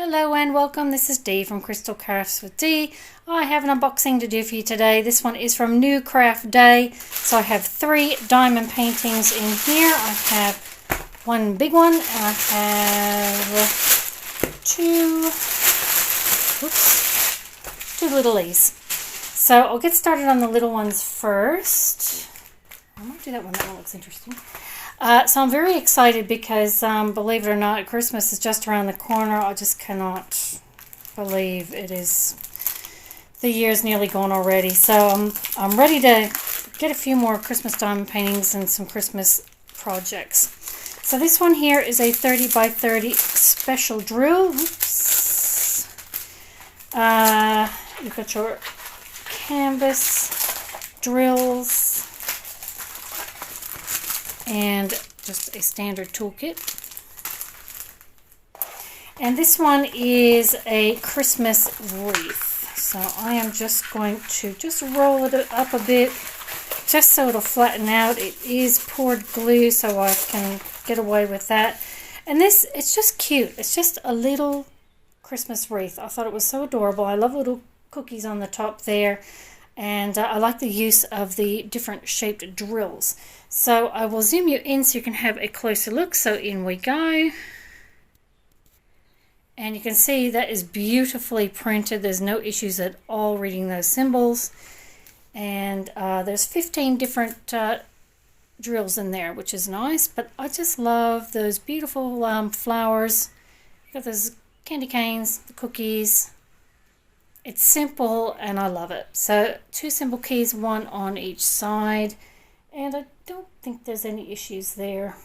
Hello and welcome, this is Dee from crystalcraftswithdee. I have an unboxing to do for you today. This one is from NewCraftDay. So I have 3 diamond paintings in here. I have one big one and I have two littlies. So I'll get started on the little ones first. I might do that one. That one looks interesting. So I'm very excited because, believe it or not, Christmas is just around the corner. I just cannot believe it is. The year's nearly gone already. So I'm ready to get a few more Christmas diamond paintings and some Christmas projects. So this one here is a 30 by 30 special drill. Oops. You've got your canvas drills and just a standard toolkit. And this one is a Christmas wreath. So I am just going to roll it up a bit just so it'll flatten out. It is poured glue, so I can get away with that. And this, it's just cute. It's just a little Christmas wreath. I thought it was so adorable. I love little cookies on the top there. And I like the use of the different shaped drills. So I will zoom you in so you can have a closer look. So in we go. And you can see that is beautifully printed. There's no issues at all reading those symbols. And there's 15 different drills in there, which is nice. But I just love those beautiful flowers. You got those candy canes, the cookies. It's simple and I love it. So 2 symbol keys, 1 on each side. And I don't think there's any issues there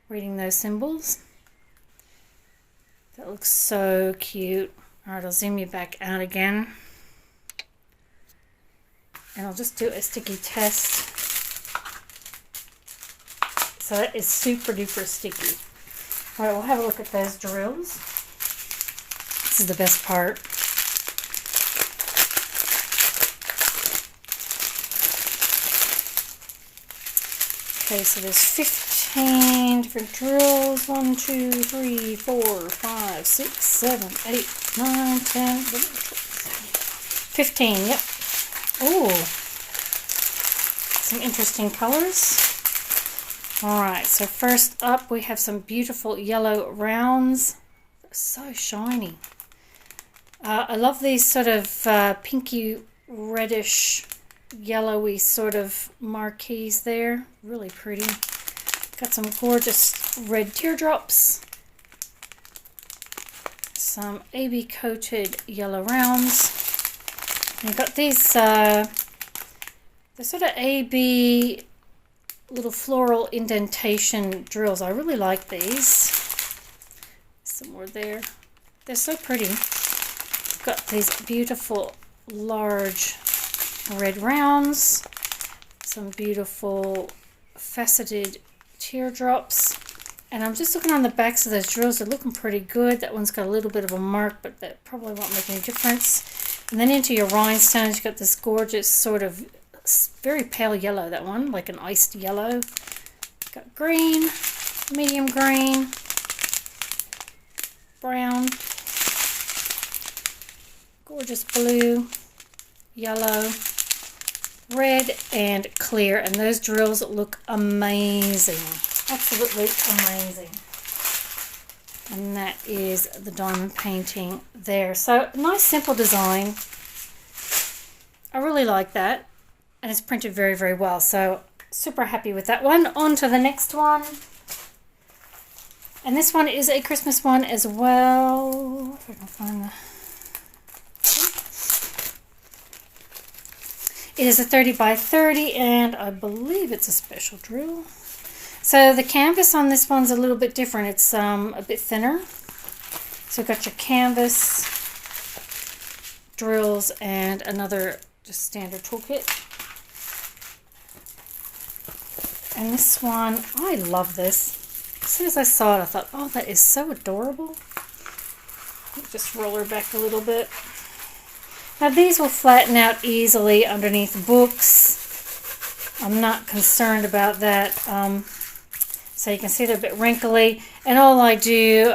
reading those symbols. That looks so cute. Alright, I'll zoom you back out again. And I'll just do a sticky test. So that is super duper sticky. Alright, we'll have a look at those drills. This is the best part. Okay, so there's 15 different drills. 1, 2, 3, 4, 5, 6, 7, 8, 9, 10, 11, 12, 15, yep. Ooh, some interesting colors. Alright, so first up we have some beautiful yellow rounds. They're so shiny. I love these sort of pinky reddish yellowy sort of marquees there. Really pretty. Got some gorgeous red teardrops. Some AB coated yellow rounds. And you've got these they're sort of AB little floral indentation drills. I really like these. Some more there. They're so pretty. Got these beautiful large red rounds, some beautiful faceted teardrops, and I'm just looking on the backs of those drills. They're looking pretty good. That one's got a little bit of a mark, but that probably won't make any difference. And then into your rhinestones, you've got this gorgeous sort of very pale yellow, that one, like an iced yellow. Got green, medium green, brown, gorgeous blue, yellow, red, and clear. And those drills look amazing. Absolutely amazing. And that is the diamond painting there. So nice simple design. I really like that. And it's printed very, very well. So super happy with that one. On to the next one. And this one is a Christmas one as well. If I can find the... It is a 30 by 30 and I believe it's a special drill. So the canvas on this one's a little bit different. It's a bit thinner. So you've got your canvas, drills, and another just standard toolkit. And this one, I love this. As soon as I saw it, I thought, oh, that is so adorable. Just roll her back a little bit. Now these will flatten out easily underneath books. I'm not concerned about that. So you can see they're a bit wrinkly. And all I do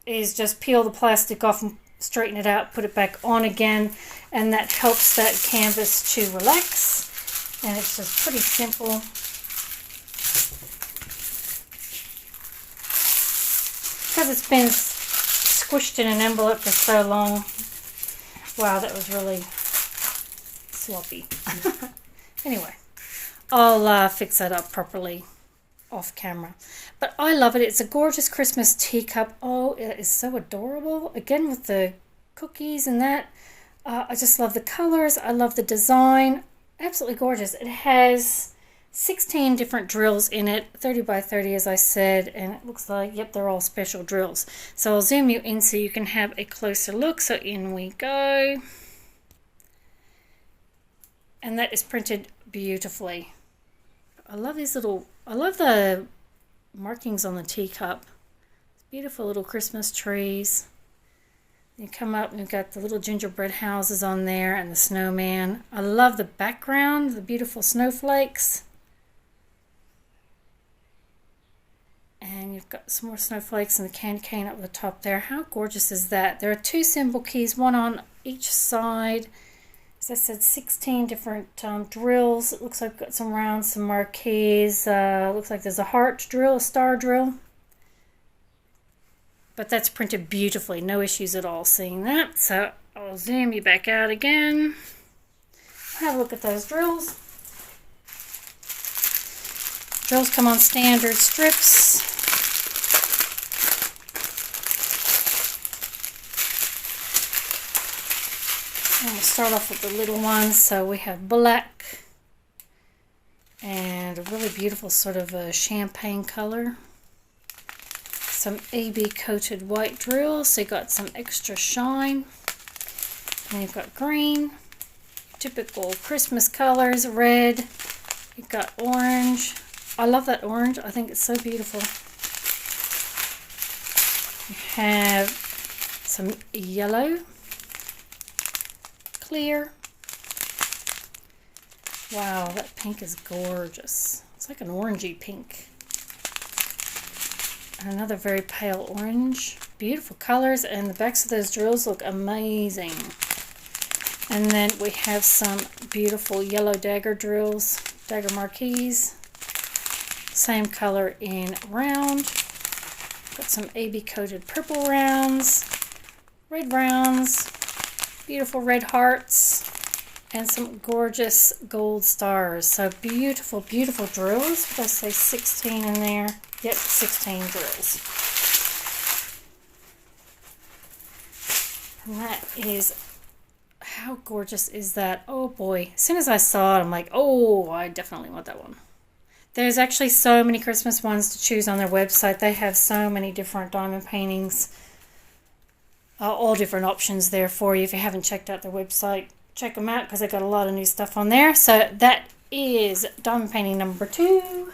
is just peel the plastic off and straighten it out, put it back on again, and that helps that canvas to relax. And it's just pretty simple. Because it's been squished in an envelope for so long. Wow, that was really sloppy. Anyway, I'll fix that up properly off camera. But I love it. It's a gorgeous Christmas teacup. Oh, it is so adorable. Again, with the cookies and that. I just love the colors. I love the design. Absolutely gorgeous. It has 16 different drills in it, 30 by 30 as I said, and it looks like, yep, they're all special drills. So I'll zoom you in so you can have a closer look. So in we go. And that is printed beautifully. I love these little, I love the markings on the teacup. Beautiful little Christmas trees. You come up and you've got the little gingerbread houses on there and the snowman. I love the background, the beautiful snowflakes. And you've got some more snowflakes and the candy cane up the top there. How gorgeous is that? There are 2 symbol keys, one on each side. As I said, 16 different drills. It looks like we've got some rounds, some marquees. Looks like there's a heart drill, a star drill. But that's printed beautifully. No issues at all seeing that. So I'll zoom you back out again. Have a look at those drills. Drills come on standard strips. And we'll start off with the little ones. So we have black and a really beautiful sort of a champagne color. Some AB coated white drills, so you got some extra shine. And you've got green, typical Christmas colors, red, you've got orange. I love that orange, I think it's so beautiful. You have some yellow, clear. Wow, that pink is gorgeous. It's like an orangey pink. And another very pale orange. Beautiful colors, and the backs of those drills look amazing. And then we have some beautiful yellow dagger drills, dagger marquees. Same color in round. Got some AB coated purple rounds, red rounds, beautiful red hearts, and some gorgeous gold stars. So beautiful, beautiful drills. Did I say 16 in there? Yep, 16 drills. And that is, how gorgeous is that? Oh boy. As soon as I saw it, I'm like, oh, I definitely want that one. There's actually so many Christmas ones to choose on their website. They have so many different diamond paintings. All different options there for you. If you haven't checked out their website, check them out because they've got a lot of new stuff on there. So that is diamond painting number 2.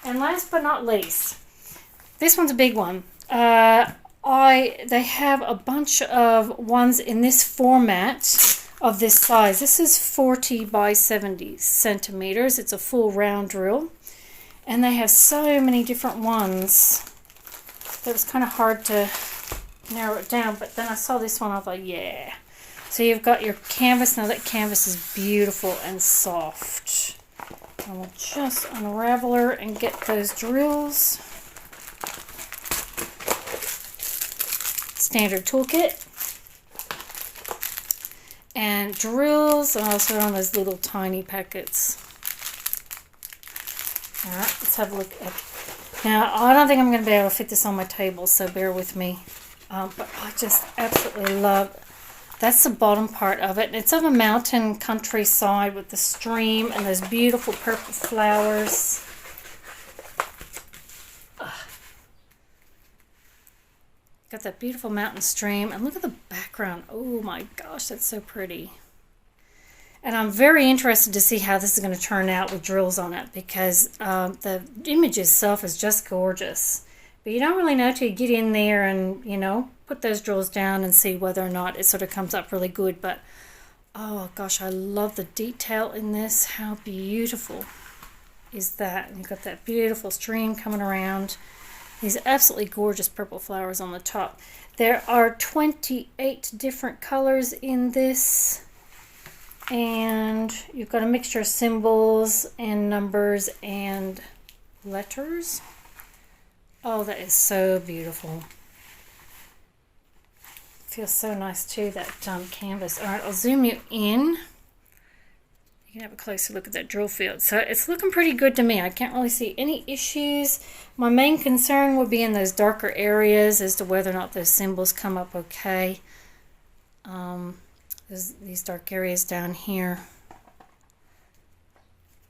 And last but not least, this one's a big one. They have a bunch of ones in this format of this size. This is 40 by 70 centimeters. It's a full round drill. And they have so many different ones that it was kind of hard to narrow it down. But then I saw this one, I was like, yeah. So you've got your canvas. Now that canvas is beautiful and soft. I will just unravel her and get those drills. Standard toolkit. And drills are also on those little tiny packets. Alright, let's have a look at. Now, I don't think I'm going to be able to fit this on my table, so bear with me. But I just absolutely love. That's the bottom part of it. It's of a mountain countryside with the stream and those beautiful purple flowers. Got that beautiful mountain stream. And look at the background. Oh my gosh, that's so pretty. And I'm very interested to see how this is going to turn out with drills on it, because the image itself is just gorgeous. But you don't really know till you get in there and, you know, put those drills down and see whether or not it sort of comes up really good. But, oh gosh, I love the detail in this. How beautiful is that? And you've got that beautiful stream coming around. These absolutely gorgeous purple flowers on the top. There are 28 different colors in this, and you've got a mixture of symbols and numbers and letters. Oh, that is so beautiful. Feels so nice too, that canvas. All right, I'll zoom you in. You can have a closer look at that drill field. So it's looking pretty good to me. I can't really see any issues. My main concern would be in those darker areas as to whether or not those symbols come up okay. There's these dark areas down here.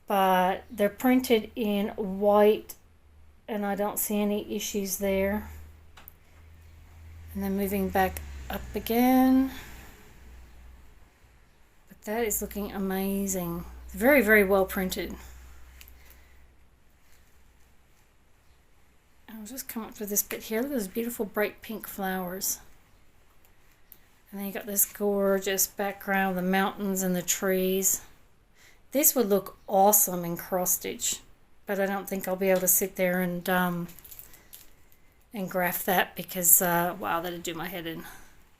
But they're printed in white, and I don't see any issues there. And then moving back up again. But that is looking amazing. Very, very well printed. I'll just come up to this bit here. Look at those beautiful bright pink flowers. And then you got this gorgeous background, the mountains and the trees. This would look awesome in cross stitch, but I don't think I'll be able to sit there and graph that because, wow, that'd do my head in.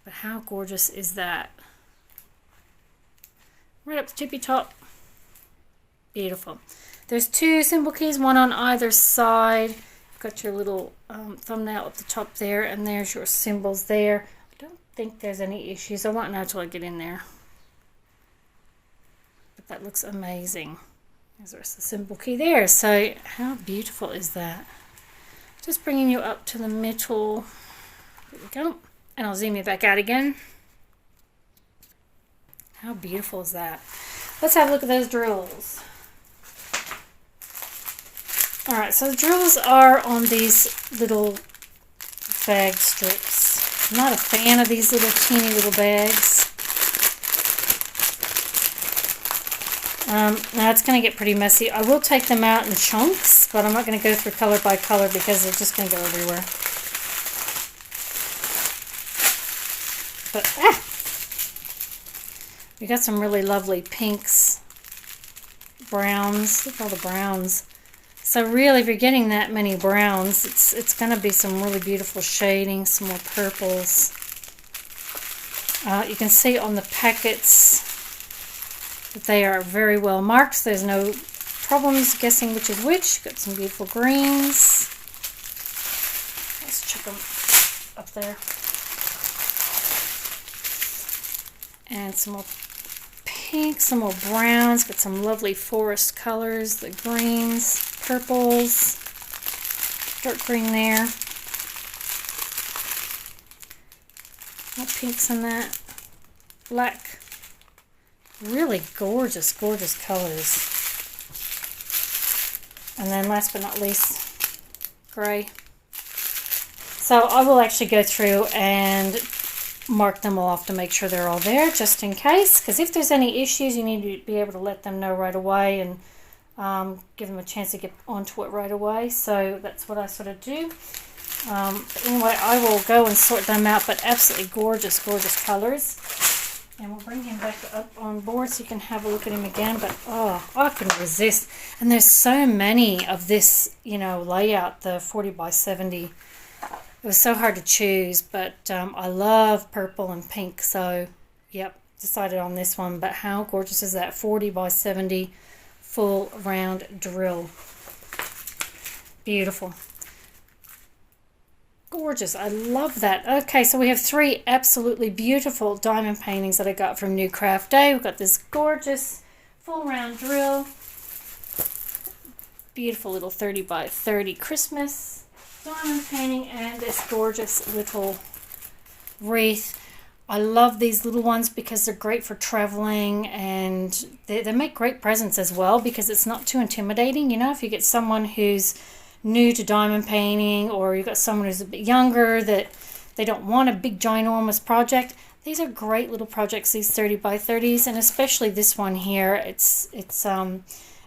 But how gorgeous is that? Right up the tippy top. Beautiful. There's two symbol keys, one on either side. You've got your little thumbnail up the top there, and there's your symbols there. I don't think there's any issues. I won't know until I get in there. But that looks amazing. There's the symbol key there. So how beautiful is that? Just bringing you up to the middle. There we go. And I'll zoom you back out again. How beautiful is that? Let's have a look at those drills. Alright, so the drills are on these little bag strips. I'm not a fan of these little teeny little bags. Now it's going to get pretty messy. I will take them out in chunks, but I'm not going to go through color by color because they're just going to go everywhere. But, we got some really lovely pinks, browns. Look at all the browns. So really, if you're getting that many browns, it's going to be some really beautiful shading, some more purples. You can see on the packets that they are very well marked. So there's no problems guessing which is which. Got some beautiful greens. Let's check them up there. And some more pink, some more browns, got some lovely forest colors, the greens, purples, dark green there. More pinks in that. Black. Really gorgeous, gorgeous colors. And then last but not least, gray. So I will actually go through and mark them all off to make sure they're all there, just in case, because if there's any issues, you need to be able to let them know right away and give them a chance to get onto it right away. So that's what I sort of do. Anyway, I will go and sort them out, but absolutely gorgeous, gorgeous colors. And we'll bring him back up on board so you can have a look at him again. But oh, I couldn't resist. And there's so many of this, you know, layout, the 40 by 70. It was so hard to choose, but I love purple and pink, so yep, decided on this one. But how gorgeous is that 40 by 70 full round drill? Beautiful. Gorgeous. I love that. Okay, so we have three absolutely beautiful diamond paintings that I got from NewCraftDay. We've got this gorgeous full round drill. Beautiful little 30 by 30 Christmas diamond painting, and this gorgeous little wreath. I love these little ones because they're great for traveling, and they make great presents as well because it's not too intimidating. You know, if you get someone who's new to diamond painting, or you've got someone who's a bit younger that they don't want a big ginormous project, these are great little projects, these 30 by 30s, and especially this one here. It's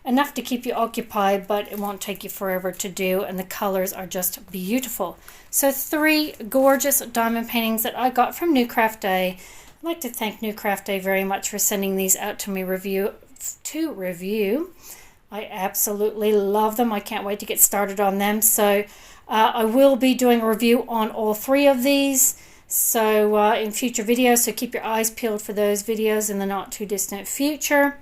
enough to keep you occupied, but it won't take you forever to do, and the colors are just beautiful. So three gorgeous diamond paintings that I got from NewCraftDay. I'd like to thank NewCraftDay very much for sending these out to me to review. I absolutely love them. I can't wait to get started on them. So I will be doing a review on all 3 of these, so in future videos, so keep your eyes peeled for those videos in the not too distant future.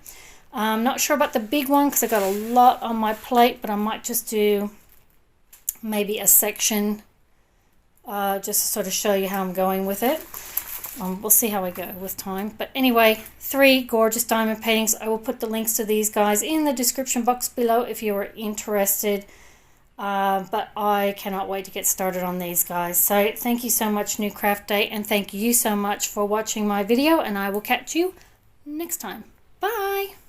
I'm not sure about the big one because I've got a lot on my plate, but I might just do maybe a section just to sort of show you how I'm going with it. We'll see how I go with time. But anyway, 3 gorgeous diamond paintings. I will put the links to these guys in the description box below if you are interested. But I cannot wait to get started on these guys. So thank you so much, NewCraftDay, and thank you so much for watching my video, and I will catch you next time. Bye!